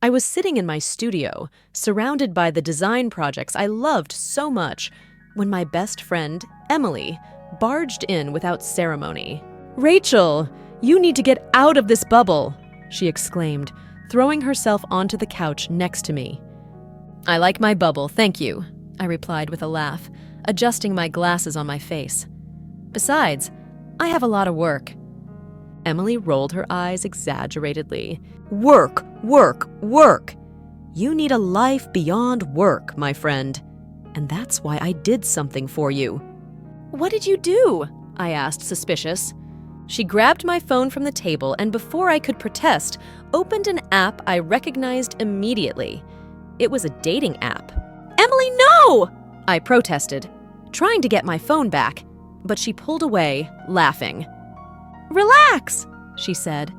I was sitting in my studio, surrounded by the design projects I loved so much, when my best friend, Emily, barged in without ceremony. "Rachel, you need to get out of this bubble," she exclaimed, throwing herself onto the couch next to me. "I like my bubble, thank you," I replied with a laugh, adjusting my glasses on my face. "Besides, I have a lot of work." Emily rolled her eyes exaggeratedly. "Work, work, work! You need a life beyond work, my friend. And that's why I did something for you." "What did you do?" I asked, suspicious. She grabbed my phone from the table and before I could protest, opened an app I recognized immediately. It was a dating app. "Emily, no!" I protested, trying to get my phone back, but she pulled away, laughing. "Relax," she said.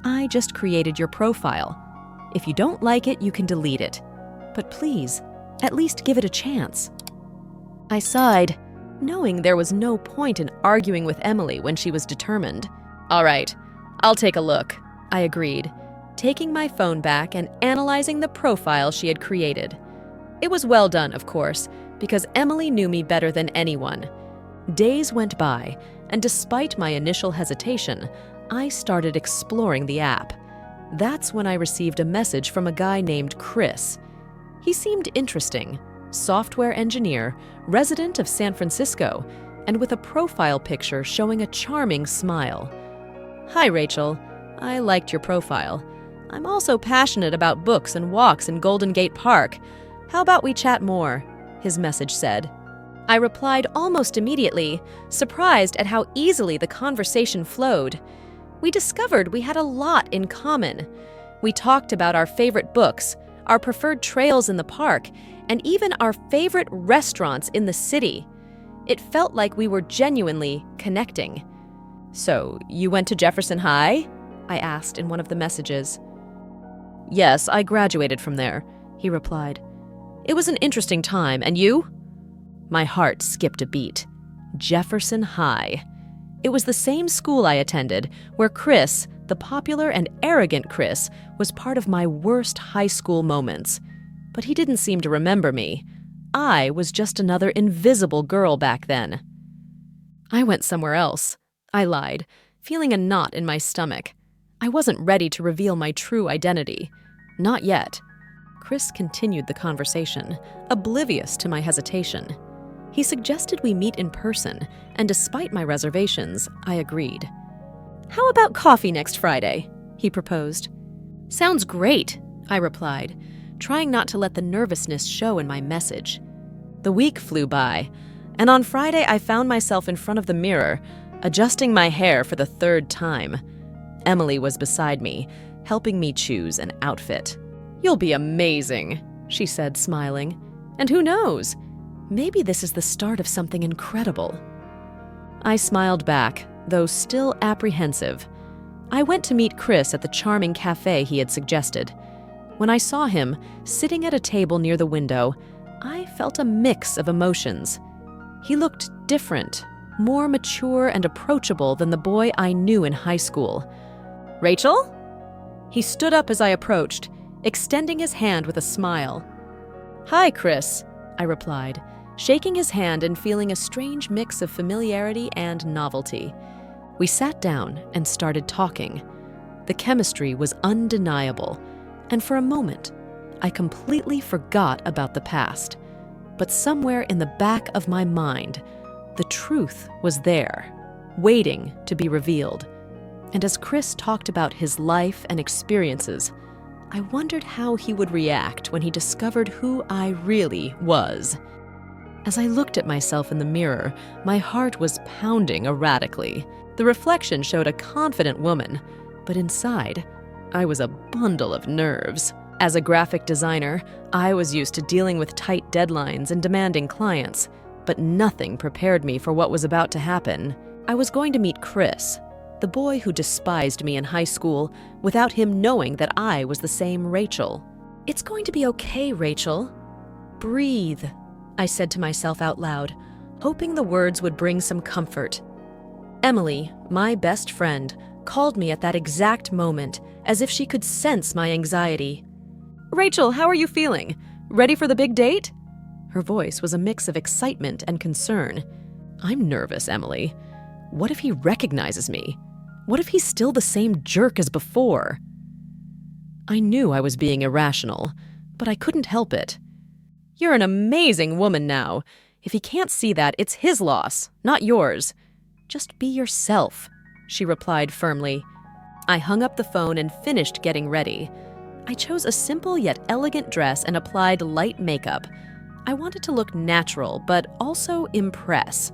"I just created your profile. If you don't like it, you can delete it. But please, at least give it a chance." I sighed, knowing there was no point in arguing with Emily when she was determined. "All right, I'll take a look," I agreed, taking my phone back and analyzing the profile she had created. It was well done, of course, because Emily knew me better than anyone. Days went by, and despite my initial hesitation, I started exploring the app. That's when I received a message from a guy named Chris. He seemed interesting, software engineer, resident of San Francisco, and with a profile picture showing a charming smile. "Hi, Rachel. I liked your profile. I'm also passionate about books and walks in Golden Gate Park. How about we chat more?" his message said. I replied almost immediately, surprised at how easily the conversation flowed. We discovered we had a lot in common. We talked about our favorite books, our preferred trails in the park, and even our favorite restaurants in the city. It felt like we were genuinely connecting. "So, you went to Jefferson High?" I asked in one of the messages. "Yes, I graduated from there," he replied. "It was an interesting time, and you?" My heart skipped a beat. Jefferson High. It was the same school I attended, where Chris, the popular and arrogant Chris, was part of my worst high school moments. But he didn't seem to remember me. I was just another invisible girl back then. "I went somewhere else," I lied, feeling a knot in my stomach. I wasn't ready to reveal my true identity. Not yet. Chris continued the conversation, oblivious to my hesitation. He suggested we meet in person, and despite my reservations, I agreed. "How about coffee next Friday?" he proposed. "Sounds great," I replied, trying not to let the nervousness show in my message. The week flew by, and on Friday I found myself in front of the mirror, adjusting my hair for the third time. Emily was beside me, helping me choose an outfit. "You'll be amazing," she said, smiling. "And who knows? Maybe this is the start of something incredible." I smiled back, though still apprehensive. I went to meet Chris at the charming cafe he had suggested. When I saw him, sitting at a table near the window, I felt a mix of emotions. He looked different, more mature and approachable than the boy I knew in high school. "Rachel?" He stood up as I approached, extending his hand with a smile. "Hi, Chris," I replied, shaking his hand and feeling a strange mix of familiarity and novelty. We sat down and started talking. The chemistry was undeniable, and for a moment, I completely forgot about the past. But somewhere in the back of my mind, the truth was there, waiting to be revealed. And as Chris talked about his life and experiences, I wondered how he would react when he discovered who I really was. As I looked at myself in the mirror, my heart was pounding erratically. The reflection showed a confident woman, but inside, I was a bundle of nerves. As a graphic designer, I was used to dealing with tight deadlines and demanding clients, but nothing prepared me for what was about to happen. I was going to meet Chris, the boy who despised me in high school, without him knowing that I was the same Rachel. "It's going to be okay, Rachel. Breathe," I said to myself out loud, hoping the words would bring some comfort. Emily, my best friend, called me at that exact moment, as if she could sense my anxiety. Rachel, how are you feeling? Ready for the big date? Her voice was a mix of excitement and concern. I'm nervous, Emily. What if he recognizes me? What if he's still the same jerk as before? I knew I was being irrational, but I couldn't help it. You're an amazing woman now. If he can't see that, it's his loss, not yours. Just be yourself, she replied firmly. I hung up the phone and finished getting ready. I chose a simple yet elegant dress and applied light makeup. I wanted to look natural, but also impress.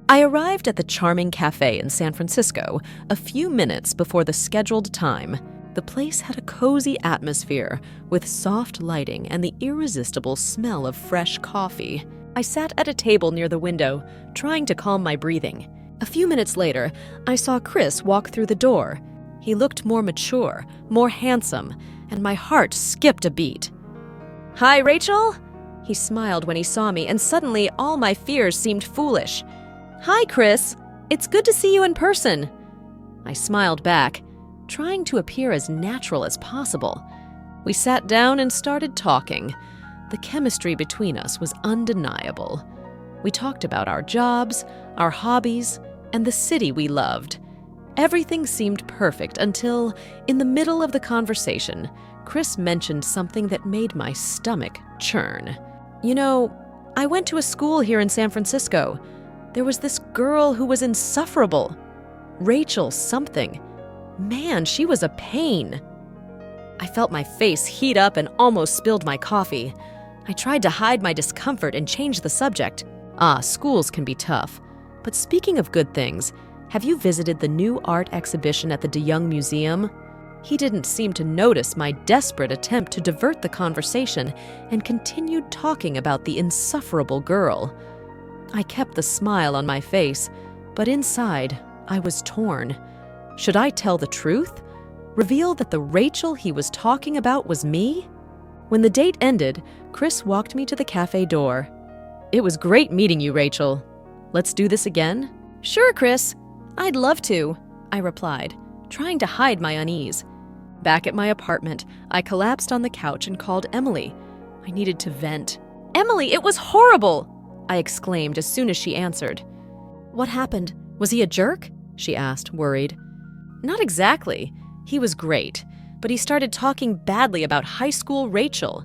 I arrived at the charming cafe in San Francisco a few minutes before the scheduled time. The place had a cozy atmosphere with soft lighting and the irresistible smell of fresh coffee. I sat at a table near the window, trying to calm my breathing. A few minutes later, I saw Chris walk through the door. He looked more mature, more handsome, and my heart skipped a beat. "Hi, Rachel?" He smiled when he saw me, and suddenly all my fears seemed foolish. "Hi, Chris. It's good to see you in person." I smiled back, trying to appear as natural as possible. We sat down and started talking. The chemistry between us was undeniable. We talked about our jobs, our hobbies, and the city we loved. Everything seemed perfect until, in the middle of the conversation, Chris mentioned something that made my stomach churn. "You know, I went to a school here in San Francisco. There was this girl who was insufferable. Rachel something. Man, she was a pain." I felt my face heat up and almost spilled my coffee. I tried to hide my discomfort and change the subject. Schools can be tough. But speaking of good things, have you visited the new art exhibition at the De Young Museum? He didn't seem to notice my desperate attempt to divert the conversation and continued talking about the insufferable girl. I kept the smile on my face, but inside, I was torn. Should I tell the truth? Reveal that the Rachel he was talking about was me? When the date ended, Chris walked me to the cafe door. "It was great meeting you, Rachel. Let's do this again?" "Sure, Chris. I'd love to," I replied, trying to hide my unease. Back at my apartment, I collapsed on the couch and called Emily. I needed to vent. "Emily, it was horrible!" I exclaimed as soon as she answered. "What happened? Was he a jerk?" she asked, worried. "Not exactly. He was great, but he started talking badly about high school Rachel,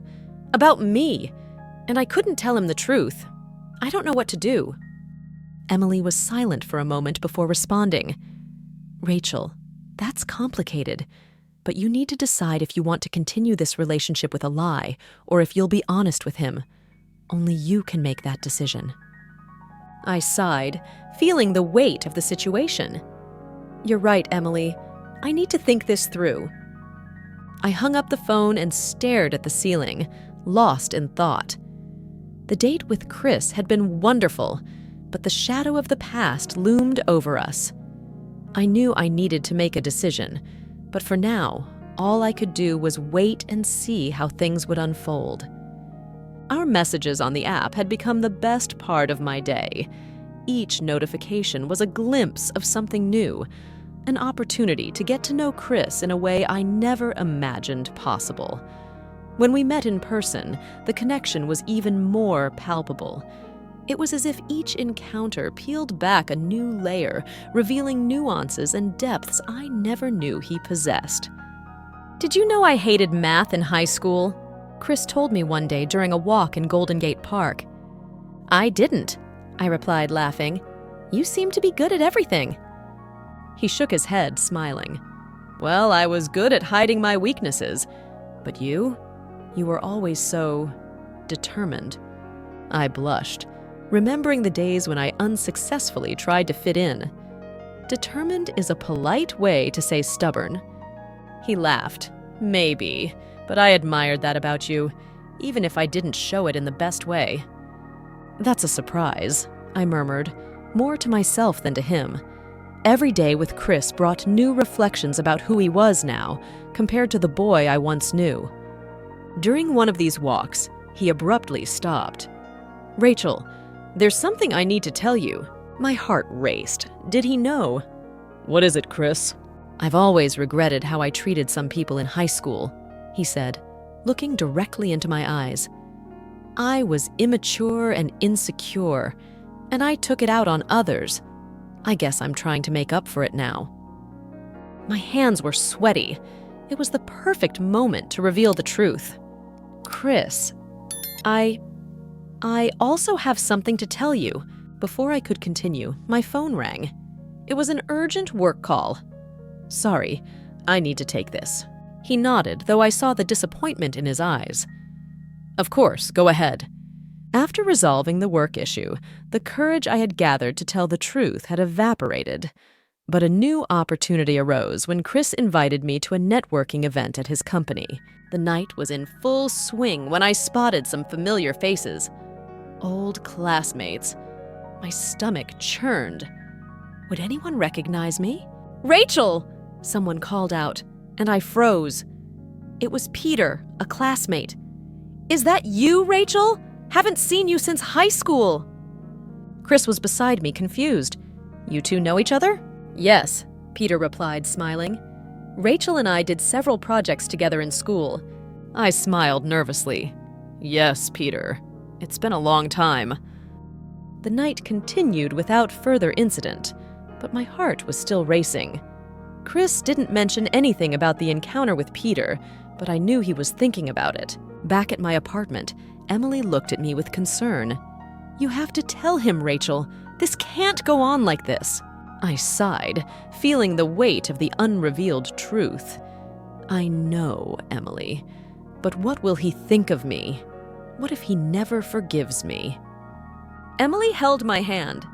about me, and I couldn't tell him the truth. I don't know what to do." Emily was silent for a moment before responding. "Rachel, that's complicated, but you need to decide if you want to continue this relationship with a lie or if you'll be honest with him. Only you can make that decision." I sighed, feeling the weight of the situation. "You're right, Emily. I need to think this through." I hung up the phone and stared at the ceiling, lost in thought. The date with Chris had been wonderful, but the shadow of the past loomed over us. I knew I needed to make a decision, but for now, all I could do was wait and see how things would unfold. Our messages on the app had become the best part of my day. Each notification was a glimpse of something new, an opportunity to get to know Chris in a way I never imagined possible. When we met in person, the connection was even more palpable. It was as if each encounter peeled back a new layer, revealing nuances and depths I never knew he possessed. "Did you know I hated math in high school?" Chris told me one day during a walk in Golden Gate Park. "I didn't," I replied, laughing. "You seem to be good at everything." He shook his head, smiling. "Well, I was good at hiding my weaknesses. But you were always so determined." I blushed, remembering the days when I unsuccessfully tried to fit in. Determined is a polite way to say stubborn. He laughed. "Maybe, but I admired that about you, even if I didn't show it in the best way." "That's a surprise," I murmured, more to myself than to him. Every day with Chris brought new reflections about who he was now, compared to the boy I once knew. During one of these walks, he abruptly stopped. "Rachel, there's something I need to tell you." My heart raced. Did he know? "What is it, Chris?" "I've always regretted how I treated some people in high school," he said. looking directly into my eyes. I was immature and insecure, and I took it out on others. I guess I'm trying to make up for it now. My hands were sweaty. It was the perfect moment to reveal the truth. Chris, I also have something to tell you. Before I could continue, my phone rang. It was an urgent work call. Sorry, I need to take this. He nodded, though I saw the disappointment in his eyes. Of course, go ahead. After resolving the work issue, the courage I had gathered to tell the truth had evaporated. But a new opportunity arose when Chris invited me to a networking event at his company. The night was in full swing when I spotted some familiar faces. Old classmates. My stomach churned. Would anyone recognize me? "Rachel!" someone called out, and I froze. It was Peter, a classmate. "Is that you, Rachel? Haven't seen you since high school." Chris was beside me, confused. "You two know each other?" "Yes," Peter replied, smiling. "Rachel and I did several projects together in school." I smiled nervously. "Yes, Peter. It's been a long time." The night continued without further incident, but my heart was still racing. Chris didn't mention anything about the encounter with Peter, but I knew he was thinking about it. Back at my apartment, Emily looked at me with concern. "You have to tell him, Rachel. This can't go on like this." I sighed, feeling the weight of the unrevealed truth. "I know, Emily. But what will he think of me? What if he never forgives me?" Emily held my hand.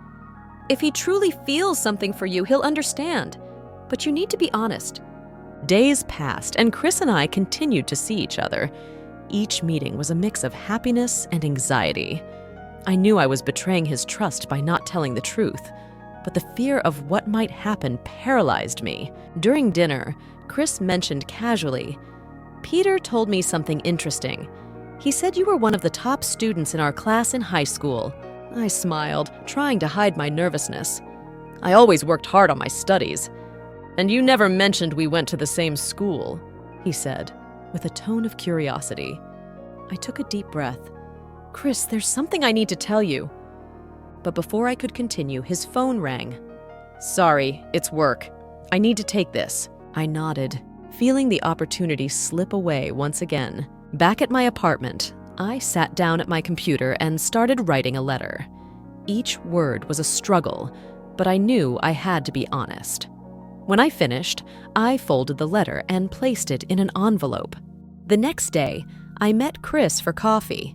"If he truly feels something for you, he'll understand. But you need to be honest." Days passed, and Chris and I continued to see each other. Each meeting was a mix of happiness and anxiety. I knew I was betraying his trust by not telling the truth, but the fear of what might happen paralyzed me. During dinner, Chris mentioned casually, "Peter told me something interesting. He said you were one of the top students in our class in high school." I smiled, trying to hide my nervousness. "I always worked hard on my studies." "And you never mentioned we went to the same school," he said, with a tone of curiosity. I took a deep breath. "Chris, there's something I need to tell you." But before I could continue, his phone rang. "Sorry, it's work. I need to take this." I nodded, feeling the opportunity slip away once again. Back at my apartment, I sat down at my computer and started writing a letter. Each word was a struggle, but I knew I had to be honest. When I finished, I folded the letter and placed it in an envelope. The next day, I met Chris for coffee.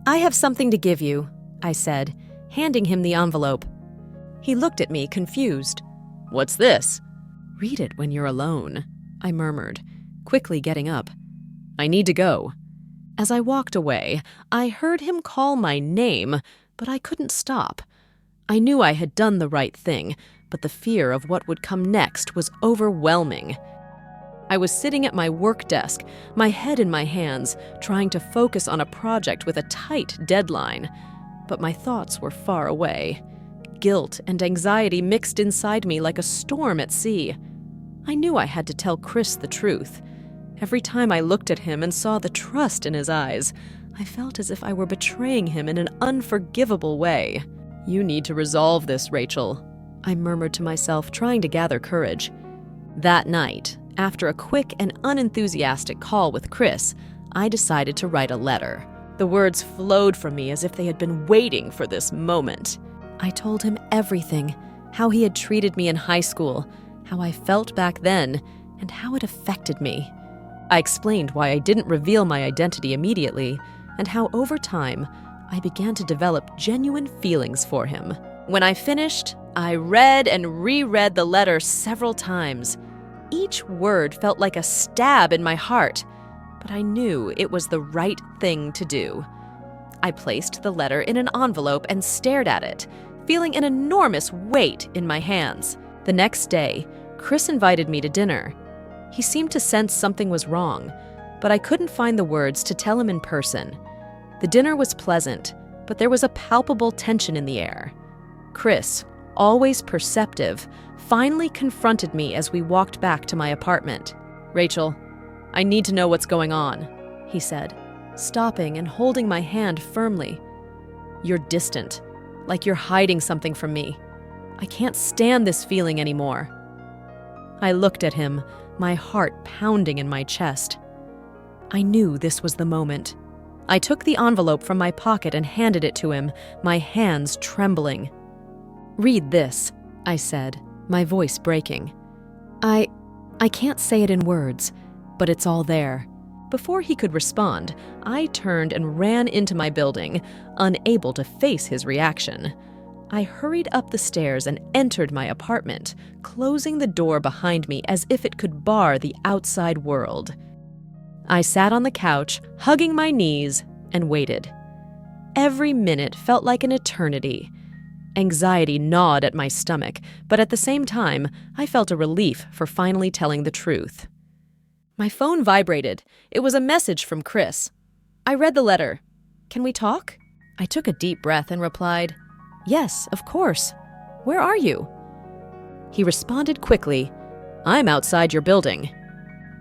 "I have something to give you," I said, handing him the envelope. He looked at me, confused. "What's this?" "Read it when you're alone," I murmured, quickly getting up. "I need to go." As I walked away, I heard him call my name, but I couldn't stop. I knew I had done the right thing, but the fear of what would come next was overwhelming. I was sitting at my work desk, my head in my hands, trying to focus on a project with a tight deadline. But my thoughts were far away. Guilt and anxiety mixed inside me like a storm at sea. I knew I had to tell Chris the truth. Every time I looked at him and saw the trust in his eyes, I felt as if I were betraying him in an unforgivable way. "You need to resolve this, Rachel," I murmured to myself, trying to gather courage. That night, after a quick and unenthusiastic call with Chris, I decided to write a letter. The words flowed from me as if they had been waiting for this moment. I told him everything, how he had treated me in high school, how I felt back then, and how it affected me. I explained why I didn't reveal my identity immediately, and how over time, I began to develop genuine feelings for him. When I finished, I read and reread the letter several times. Each word felt like a stab in my heart, but I knew it was the right thing to do. I placed the letter in an envelope and stared at it, feeling an enormous weight in my hands. The next day, Chris invited me to dinner. He seemed to sense something was wrong, but I couldn't find the words to tell him in person. The dinner was pleasant, but there was a palpable tension in the air. Chris, always perceptive, finally confronted me as we walked back to my apartment. "Rachel, I need to know what's going on," he said, stopping and holding my hand firmly. "You're distant, like you're hiding something from me. I can't stand this feeling anymore." I looked at him, my heart pounding in my chest. I knew this was the moment. I took the envelope from my pocket and handed it to him, my hands trembling. "Read this," I said, my voice breaking. I can't say it in words, but it's all there." Before he could respond, I turned and ran into my building, unable to face his reaction. I hurried up the stairs and entered my apartment, closing the door behind me as if it could bar the outside world. I sat on the couch, hugging my knees, and waited. Every minute felt like an eternity. Anxiety gnawed at my stomach, but at the same time, I felt a relief for finally telling the truth. My phone vibrated. It was a message from Chris. I read the letter. "Can we talk?" I took a deep breath and replied, "Yes, of course. Where are you?" He responded quickly, "I'm outside your building."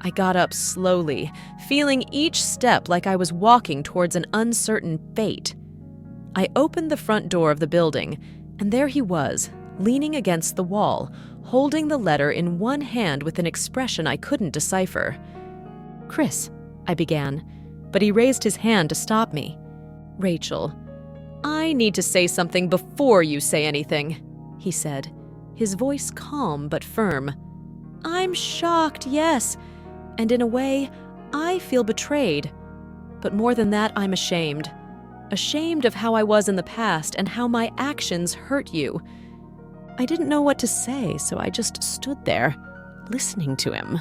I got up slowly, feeling each step like I was walking towards an uncertain fate. I opened the front door of the building, and there he was, leaning against the wall, holding the letter in one hand with an expression I couldn't decipher. "Chris," I began, but he raised his hand to stop me. "Rachel, I need to say something before you say anything," he said, his voice calm but firm. "I'm shocked, yes, and in a way, I feel betrayed. But more than that, I'm ashamed. Ashamed of how I was in the past and how my actions hurt you." I didn't know what to say, so I just stood there, listening to him.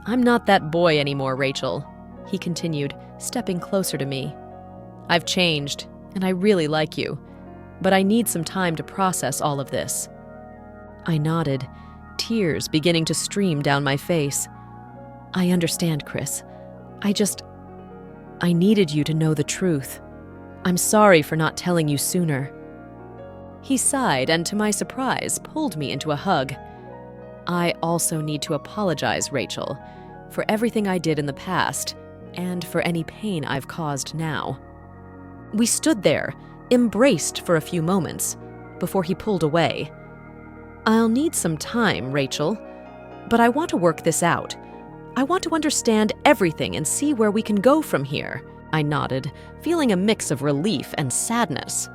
"I'm not that boy anymore, Rachel," he continued, stepping closer to me. "I've changed, and I really like you, but I need some time to process all of this." I nodded, tears beginning to stream down my face. "I understand, Chris. I needed you to know the truth. I'm sorry for not telling you sooner." He sighed and, to my surprise, pulled me into a hug. "I also need to apologize, Rachel, for everything I did in the past and for any pain I've caused now." We stood there, embraced for a few moments, before he pulled away. "I'll need some time, Rachel, but I want to work this out. I want to understand everything and see where we can go from here." I nodded, feeling a mix of relief and sadness.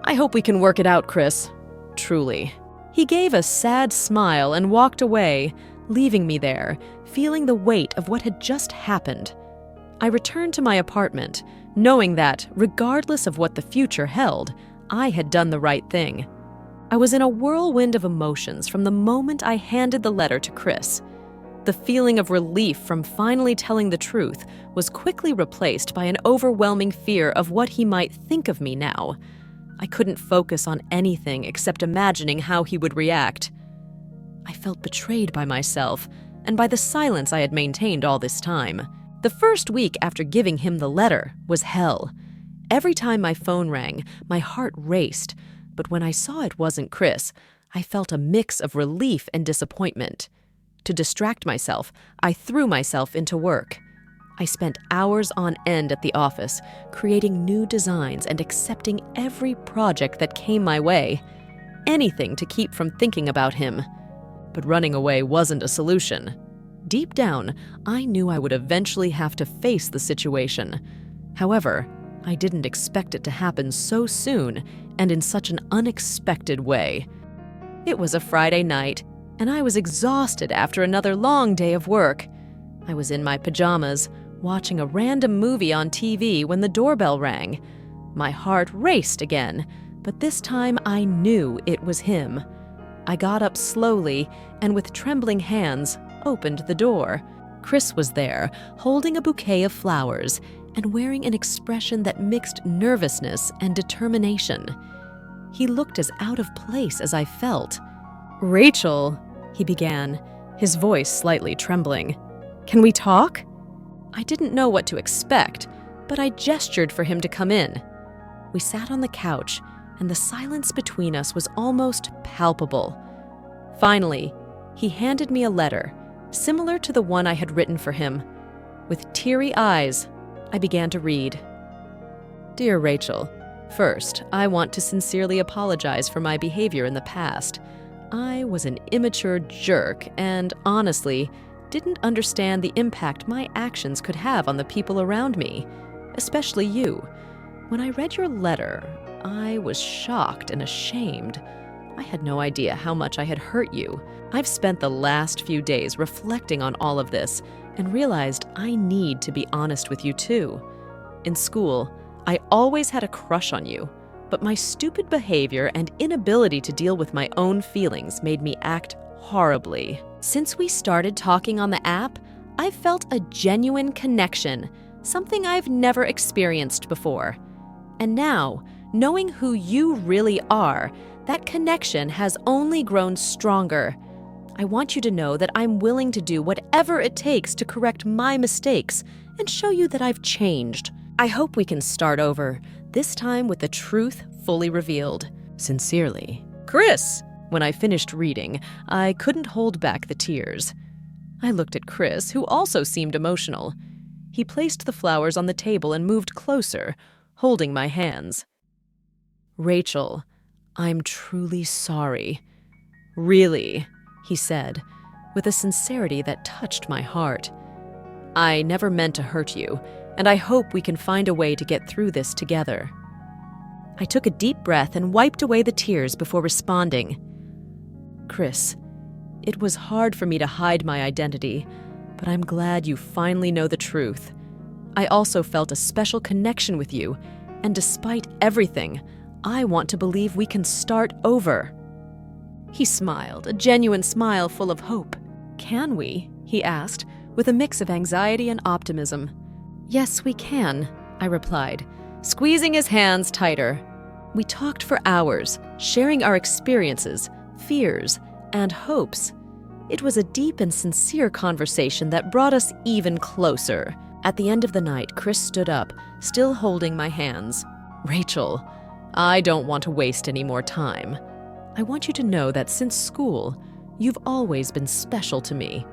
"I hope we can work it out, Chris. Truly." He gave a sad smile and walked away, leaving me there, feeling the weight of what had just happened. I returned to my apartment, knowing that, regardless of what the future held, I had done the right thing. I was in a whirlwind of emotions from the moment I handed the letter to Chris. The feeling of relief from finally telling the truth was quickly replaced by an overwhelming fear of what he might think of me now. I couldn't focus on anything except imagining how he would react. I felt betrayed by myself and by the silence I had maintained all this time. The first week after giving him the letter was hell. Every time my phone rang, my heart raced, but when I saw it wasn't Chris, I felt a mix of relief and disappointment. To distract myself, I threw myself into work. I spent hours on end at the office, creating new designs and accepting every project that came my way. Anything to keep from thinking about him. But running away wasn't a solution. Deep down, I knew I would eventually have to face the situation. However, I didn't expect it to happen so soon and in such an unexpected way. It was a Friday night, and I was exhausted after another long day of work. I was in my pajamas, watching a random movie on TV when the doorbell rang. My heart raced again, but this time I knew it was him. I got up slowly and with trembling hands opened the door. Chris was there, holding a bouquet of flowers and wearing an expression that mixed nervousness and determination. He looked as out of place as I felt. "Rachel," he began, his voice slightly trembling. "Can we talk?" I didn't know what to expect, but I gestured for him to come in. We sat on the couch, and the silence between us was almost palpable. Finally, he handed me a letter, similar to the one I had written for him. With teary eyes, I began to read. Dear Rachel, first, I want to sincerely apologize for my behavior in the past. I was an immature jerk and, honestly, didn't understand the impact my actions could have on the people around me, especially you. When I read your letter, I was shocked and ashamed. I had no idea how much I had hurt you. I've spent the last few days reflecting on all of this and realized I need to be honest with you too. In school, I always had a crush on you, but my stupid behavior and inability to deal with my own feelings made me act horribly. Since we started talking on the app, I've felt a genuine connection, something I've never experienced before. And now, knowing who you really are, that connection has only grown stronger. I want you to know that I'm willing to do whatever it takes to correct my mistakes and show you that I've changed. I hope we can start over, this time with the truth fully revealed. Sincerely, Chris. When I finished reading, I couldn't hold back the tears. I looked at Chris, who also seemed emotional. He placed the flowers on the table and moved closer, holding my hands. Rachel, I'm truly sorry. Really, he said, with a sincerity that touched my heart. I never meant to hurt you, and I hope we can find a way to get through this together. I took a deep breath and wiped away the tears before responding. Chris, it was hard for me to hide my identity, but I'm glad you finally know the truth. I also felt a special connection with you, and despite everything, I want to believe we can start over. He smiled, a genuine smile full of hope. Can we? He asked, with a mix of anxiety and optimism. Yes, we can, I replied, squeezing his hands tighter. We talked for hours, sharing our experiences, fears, and hopes. It was a deep and sincere conversation that brought us even closer. At the end of the night, Chris stood up, still holding my hands. Rachel, I don't want to waste any more time. I want you to know that since school, you've always been special to me.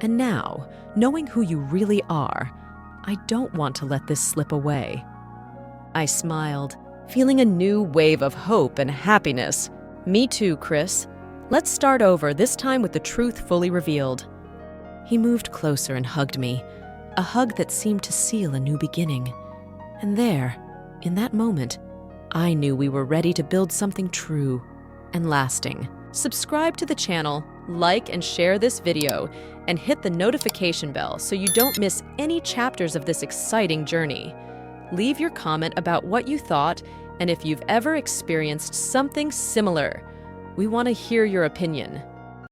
And now, knowing who you really are, I don't want to let this slip away. I smiled, feeling a new wave of hope and happiness. Me too, Chris. Let's start over, this time with the truth fully revealed. He moved closer and hugged me, a hug that seemed to seal a new beginning. And there, in that moment, I knew we were ready to build something true and lasting. Subscribe to the channel, like and share this video, and hit the notification bell so you don't miss any chapters of this exciting journey. Leave your comment about what you thought and if you've ever experienced something similar. We want to hear your opinion.